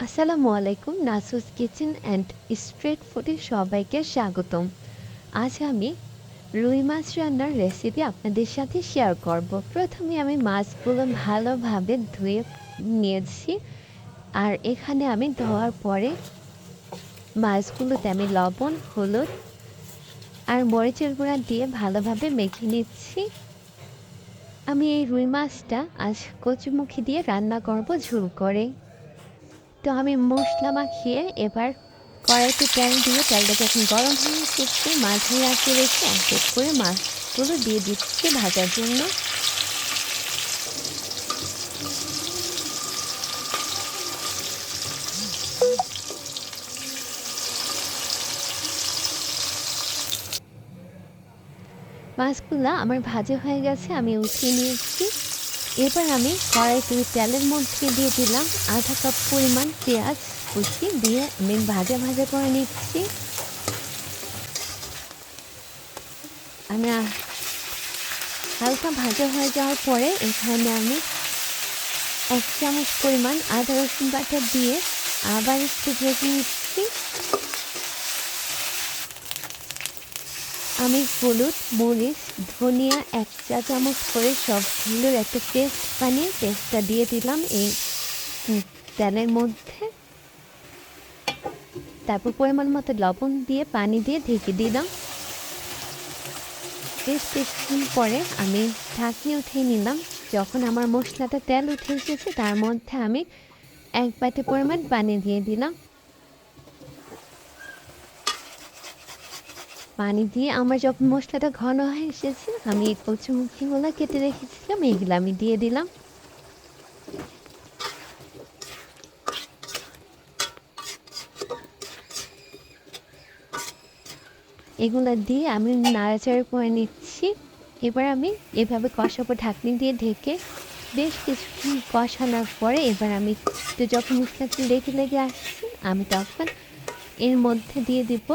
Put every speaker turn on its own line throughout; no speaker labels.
আসসালামু আলাইকুম, নাসুস kitchen and street ফুডে সবাইকে স্বাগতম। আজ আমি রুই মাছ রান্নার রেসিপি আপনাদের সাথে শেয়ার করব। প্রথমে আমি মাছগুলো ভালোভাবে ধুয়ে নিয়েছি। আর এখানে আমি ধোয়ার পরে মাছগুলোতে আমি লবণ, হলুদ আর মরিচের গুঁড়া দিয়ে ভালোভাবে মেখে নিচ্ছি। আমি এই রুই মাছটা আজ কচুমুখী দিয়ে রান্না করব ঝোল করে। তো আমি মশলা মাখিয়ে এবার কড়াইতে তেল দিয়ে তেলটা যখন গরম হয়ে এসেছে মাঝে আঁচে রেখে এক এক করে মাছগুলো দিয়ে দিচ্ছি ভাজার জন্য। মাছগুলা আমার ভাজা হয়ে গেছে, আমি উঠিয়ে নিয়েছি। এবার আমি কড়াইতে তেলের মধ্যে দিয়ে দিলাম আধা কাপ পরিমাণ পেঁয়াজ কুচি দিয়ে আমি ভাজা ভাজা করে নিচ্ছি। আমি হালকা ভাজা হয়ে যাওয়ার পরে এখানে আমি 1 চামচ পরিমাণ আদা রসুন বাটা দিয়ে আবার একটু ভেজে নিচ্ছি। আমি হলুদ, মরিচ, ধনিয়া 1 চা চামচ করে সবগুলোর একটা পেস্ট বানিয়ে পেস্টটা দিয়ে দিলাম এই তেলের মধ্যে। তারপর পরিমাণ মতো লবণ দিয়ে পানি দিয়ে ঢেকে দিলাম। বেশ কিছুক্ষণ পরে আমি ঢাকনি উঠিয়ে নিলাম। যখন আমার মশলাটা তেল উঠে এসেছে তার মধ্যে আমি 1 বাটি পরিমাণ পানি দিয়ে দিলাম। পানি দিয়ে আমার যখন মশলাটা ঘন হয়ে এসেছে আমি এই কচুমুখিগুলো কেটে রেখেছিলাম এগুলো আমি দিয়ে দিলাম। এগুলো দিয়ে আমি নাড়াচাড়া করে নিচ্ছি। এবার আমি এভাবে কষাবো ঢাকনি দিয়ে ঢেকে। বেশ কিছুক্ষণ কষানোর পরে এবার আমি একটু যখন মশলাটা লেগে লেগে আসছে আমি তখন এর মধ্যে দিয়ে দিব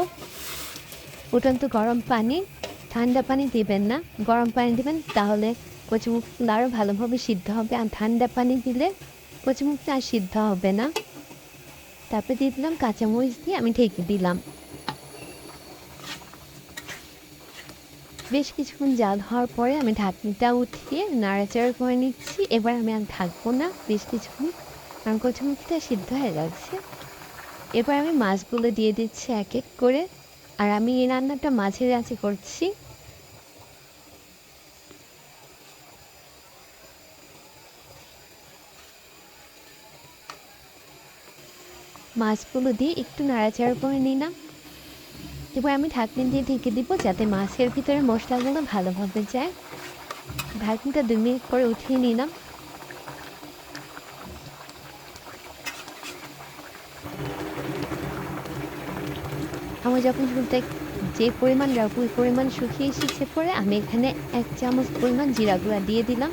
ফুটন্ত গরম পানি। ঠান্ডা পানি দিবেন না, গরম পানি দিবেন, তাহলে কচুমুখিগুলো আরও ভালোভাবে সিদ্ধ হবে। আর ঠান্ডা পানি দিলে কচুমুখিটা আর সিদ্ধ হবে না। তারপরে দিয়ে দিলাম কাঁচামরিচ দিয়ে আমি ঢেকে দিলাম। বেশ কিছুক্ষণ জাল হওয়ার পরে আমি ঢাকনিটা উঠিয়ে নাড়াচাড়া করে নিচ্ছি। এবার আমি আর ঢাকবো না বেশ কিছুক্ষণ, কারণ কচুমুখিটা সিদ্ধ হয়ে যাচ্ছে। এবার আমি মাছগুলো দিয়ে দিচ্ছি এক এক করে। আর আমি এই রান্নাটা মাঝের আঁচে করছি। মাছগুলো দিয়ে একটু নাড়াচাড়া করে নিলাম। এবার আমি ঢাকনি দিয়ে ঢেকে দিব যাতে মাছের ভিতরে মশলাগুলো ভালোভাবে যায়। ঢাকনিটা 2 মিনিট পরে উঠিয়ে নিলাম। আমার যখন ঝোলটা যে পরিমাণ রাখবো ওই পরিমাণ শুকিয়ে এসেছে পরে আমি এখানে 1 চামচ পরিমাণ জিরা গুঁড়া দিয়ে দিলাম।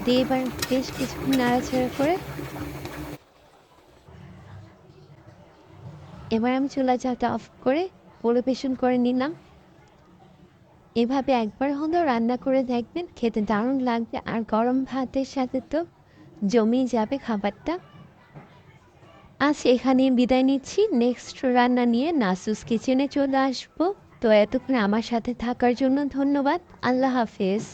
দিয়ে এবার বেশ কিছুক্ষণ নাড়াচাড়া করে এবার আমি চুলা জালটা অফ করে পরিবেশন করে নিলাম। এভাবে একবার হলেও রান্না করে দেখবেন, খেতে দারুণ লাগবে। আর গরম ভাতের সাথে তো জমেই যাবে খাবারটা। আজ এখানেই বিদায় নিচ্ছি। নেক্সট রান্না নিয়ে নাসুস কিচেনে চলে আসবো। তো এতক্ষণ আমার সাথে থাকার জন্য ধন্যবাদ। আল্লাহ হাফেজ।